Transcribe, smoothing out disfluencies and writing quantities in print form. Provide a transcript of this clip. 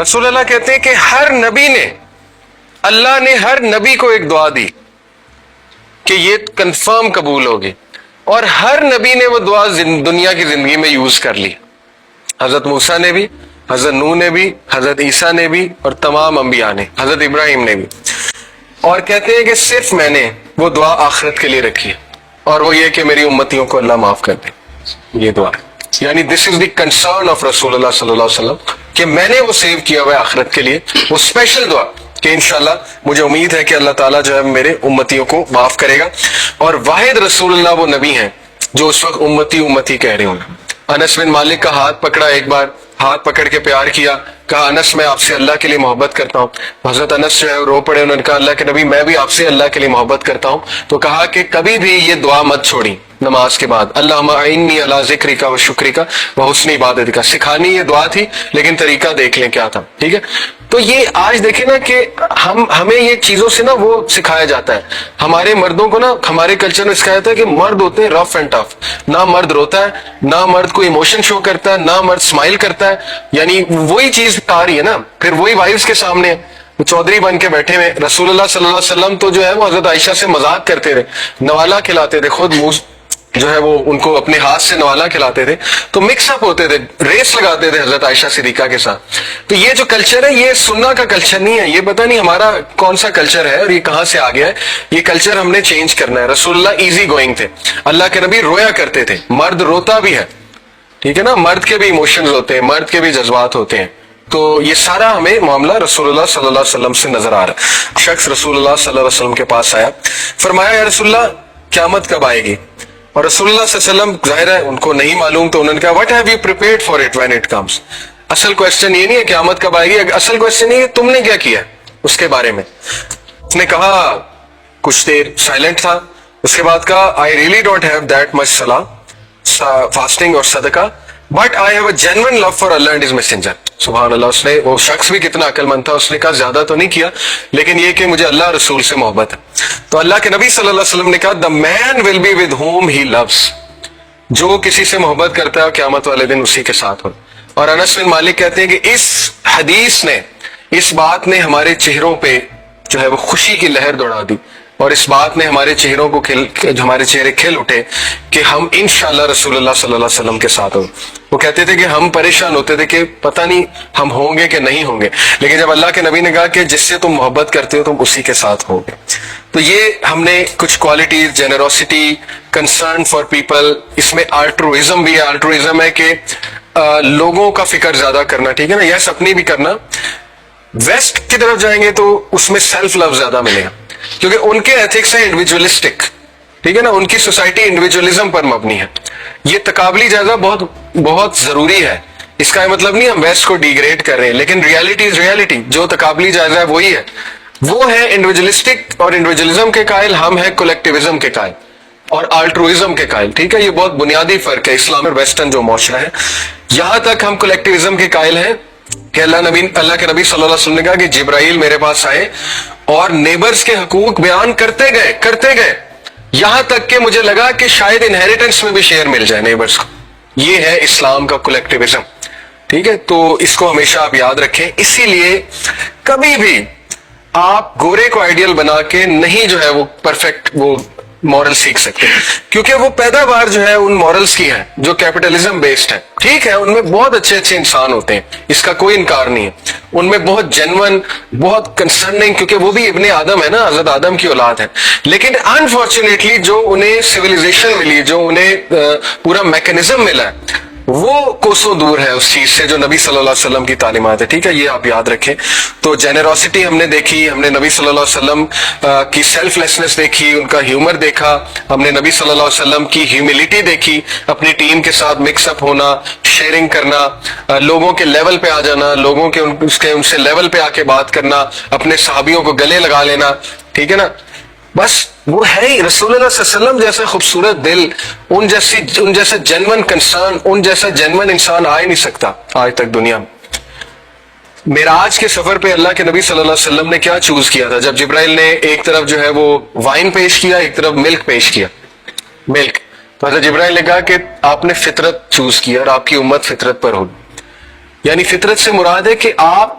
رسول اللہ کہتے ہیں کہ ہر نبی نے، اللہ نے ہر نبی کو ایک دعا دی کہ یہ کنفرم قبول ہوگی، اور ہر نبی نے وہ دعا دنیا کی زندگی میں یوز کر لی. حضرت موسیٰ نے بھی، حضرت نوح نے بھی، حضرت عیسیٰ نے بھی، اور تمام انبیاء نے، حضرت ابراہیم نے بھی. اور کہتے ہیں کہ صرف میں نے وہ دعا آخرت کے لیے رکھی ہے، اور وہ یہ کہ میری امتیوں کو اللہ معاف کر دے. یہ دعا یعنی دس از دی کنسرن آف رسول اللہ صلی اللہ علیہ وسلم کہ میں نے وہ سیو کیا ہوا ہے آخرت کے لیے، وہ اسپیشل دعا کہ انشاءاللہ مجھے امید ہے کہ اللہ تعالیٰ جو ہے میرے امتیوں کو معاف کرے گا. اور واحد رسول اللہ وہ نبی ہیں جو اس وقت امتی امتی کہہ رہے ہوں. انس بن مالک کا ہاتھ پکڑا، ایک بار ہاتھ پکڑ کے پیار کیا، کہا انس میں آپ سے اللہ کے لیے محبت کرتا ہوں. حضرت انس جو ہے رو پڑے، انہوں نے کہا اللہ کے نبی میں بھی آپ سے اللہ کے لیے محبت کرتا ہوں. تو کہا کہ کبھی بھی یہ دعا مت چھوڑی نماز کے بعد، اللہم اعنی علی ذکرک و شکرک و حسن عبادتک. سکھانی یہ دعا تھی لیکن طریقہ دیکھ لیں کیا تھا. ٹھیک ہے، تو یہ آج دیکھیں نا کہ ہمیں یہ چیزوں سے نا وہ سکھایا جاتا ہے. ہمارے مردوں کو نا ہمارے کلچر میں سکھایا جاتا ہے کہ مرد ہوتے ہیں رف اینڈ ٹف، نہ مرد روتا ہے، نہ مرد کوئی ایموشن شو کرتا ہے، نہ مرد اسمائل کرتا ہے. یعنی وہی چیز آ رہی ہے نا، پھر وہی وائفز کے سامنے چودھری بن کے بیٹھے ہوئے. رسول اللہ صلی اللہ علیہ وسلم تو جو ہے وہ حضرت عائشہ سے مذاق کرتے تھے، نوالا کھلاتے تھے، خود منہ جو ہے وہ ان کو اپنے ہاتھ سے نوالا کھلاتے تھے. تو مکس اپ ہوتے تھے، ریس لگاتے تھے حضرت عائشہ صدیقہ کے ساتھ. تو یہ جو کلچر ہے یہ سننا کا کلچر نہیں ہے. یہ پتہ نہیں ہمارا کون سا کلچر ہے اور یہ کہاں سے آ گیا ہے. یہ کلچر ہم نے چینج کرنا ہے. رسول اللہ ایزی گوئنگ تھے، اللہ کے نبی رویا کرتے تھے. مرد روتا بھی ہے، ٹھیک ہے نا، مرد کے بھی ایموشنز ہوتے ہیں، مرد کے بھی جذبات ہوتے ہیں. تو یہ سارا ہمیں معاملہ رسول اللہ صلی اللہ علیہ وسلم سے نظر آ رہا ہے. شخص رسول اللہ صلی اللہ علیہ وسلم کے پاس آیا، فرمایا یا رسول اللہ قیامت کب آئے گی؟ اور رسول اللہ صلی اللہ علیہ وسلم ظاہر ہے ان کو نہیں معلوم، تو انہوں نے کہا what have you prepared for it when it comes. اصل کوشچن یہ نہیں ہے قیامت کب آئے گی، اصل کوشچن یہ ہے تم نے کیا کیا اس کے بارے میں. اس نے کہا، کچھ دیر سائلنٹ تھا، اس کے بعد کہا I really don't have that much salah, fasting اور صدقہ, but I have a genuine love for Allah and His Messenger. سبحان اللہ. اس نے، وہ شخص بھی کتنا عقل مند تھا، اس نے کہا زیادہ تو نہیں کیا لیکن یہ کہ مجھے اللہ رسول سے محبت ہے. تو اللہ کے نبی صلی اللہ علیہ وسلم نے کہا the man will be with whom he loves. جو کسی سے محبت کرتا ہے قیامت والے دن اسی کے ساتھ ہو. اور انس بن مالک کہتے ہیں کہ اس حدیث نے، اس بات نے ہمارے چہروں پہ جو ہے وہ خوشی کی لہر دوڑا دی، اور اس بات نے ہمارے چہروں کو ہمارے چہرے کھل اٹھے کہ ہم انشاءاللہ رسول اللہ صلی اللہ علیہ وسلم کے ساتھ ہوں. وہ کہتے تھے کہ ہم پریشان ہوتے تھے کہ پتہ نہیں ہم ہوں گے کہ نہیں ہوں گے، لیکن جب اللہ کے نبی نے کہا کہ جس سے تم محبت کرتے ہو تم اسی کے ساتھ ہوگے. تو یہ ہم نے کچھ qualities, generosity, concern for people, اس میں آلٹروازم بھی ہے. آلٹروازم ہے کہ لوگوں کا فکر زیادہ کرنا، ٹھیک ہے نا، یس اپنی بھی کرنا. ویسٹ کی طرف جائیں گے تو اس میں سیلف لو زیادہ ملے گا، کیونکہ ان کے ایتھکس ہیں انڈیویجولسٹک، ٹھیک ہے نا، ان کی سوسائٹی انڈیویجولزم پر مبنی ہے. یہ تقابلی جائزہ بہت بہت ضروری ہے. اس کا مطلب نہیں ہم ویسٹ کو ڈیگریڈ کر رہے ہیں، لیکن ریالٹی از ریالٹی. جو تقابلی جائزہ ہے وہی ہے، وہ ہے انڈیویجولسٹک اور انڈیویجولزم کے قائل، ہم ہیں کولیکٹیوزم کے قائل اور آلٹروازم کے قائل. ٹھیک ہے، یہ بہت بنیادی فرق ہے اسلام اور ویسٹرن جو معاشرہ ہے. یہاں تک ہم کولیکٹیوزم کے قائل ہیں کہ اللہ کے نبی صلی اللہ علیہ وسلم نے کہا کہ جبرائیل میرے پاس آئے اور نیبرز کے حقوق بیان کرتے گئے یہاں تک کہ مجھے لگا کہ شاید انہیریٹنس میں بھی شیئر مل جائے نیبرز کو. یہ ہے اسلام کا کولیکٹیوزم. ٹھیک ہے، تو اس کو ہمیشہ آپ یاد رکھیں. اسی لیے کبھی بھی آپ گورے کو آئیڈیل بنا کے نہیں جو ہے وہ پرفیکٹ وہ مورل سیکھ سکتے، کیونکہ وہ پیداوار جو ہے ان مورلز کی ہے جو کیپٹلزم بیسڈ ہے. ٹھیک ہے، ان میں بہت اچھے اچھے انسان ہوتے ہیں، اس کا کوئی انکار نہیں ہے. ان میں بہت جینون، بہت کنسرننگ، کیونکہ وہ بھی ابن آدم ہے نا، حضرت آدم کی اولاد ہے. لیکن انفارچونیٹلی جو انہیں سویلائزیشن ملی، جو انہیں پورا میکنزم ملا ہے، وہ کوسوں دور ہے اس چیز سے جو نبی صلی اللہ علیہ وسلم کی تعلیمات ہے. ٹھیک ہے، یہ آپ یاد رکھیں. تو جنروسٹی ہم نے دیکھی، ہم نے نبی صلی اللہ علیہ وسلم کی سیلف لیسنس دیکھی، ان کا ہیومر دیکھا، ہم نے نبی صلی اللہ علیہ وسلم کی ہیوملٹی دیکھی، اپنی ٹیم کے ساتھ مکس اپ ہونا، شیئرنگ کرنا، لوگوں کے لیول پہ آ جانا، لوگوں کے ان سے لیول پہ آ کے بات کرنا، اپنے صحابیوں کو گلے لگا لینا. ٹھیک ہے نا، بس وہ ہے ہی رسول اللہ صلی اللہ علیہ وسلم جیسا خوبصورت دل، ان جیسا جینون کنسرن، ان جیسا جینون انسان آ ہی نہیں سکتا آج تک دنیا میں. معراج کے سفر پہ اللہ کے نبی صلی اللہ علیہ وسلم نے کیا چوز کیا تھا؟ جب جبرائیل نے ایک طرف جو ہے وہ وائن پیش کیا، ایک طرف ملک پیش کیا، ملک، تو حضرت جبرائیل نے کہا کہ آپ نے فطرت چوز کیا اور آپ کی امت فطرت پر ہوگی. یعنی فطرت سے مراد ہے کہ آپ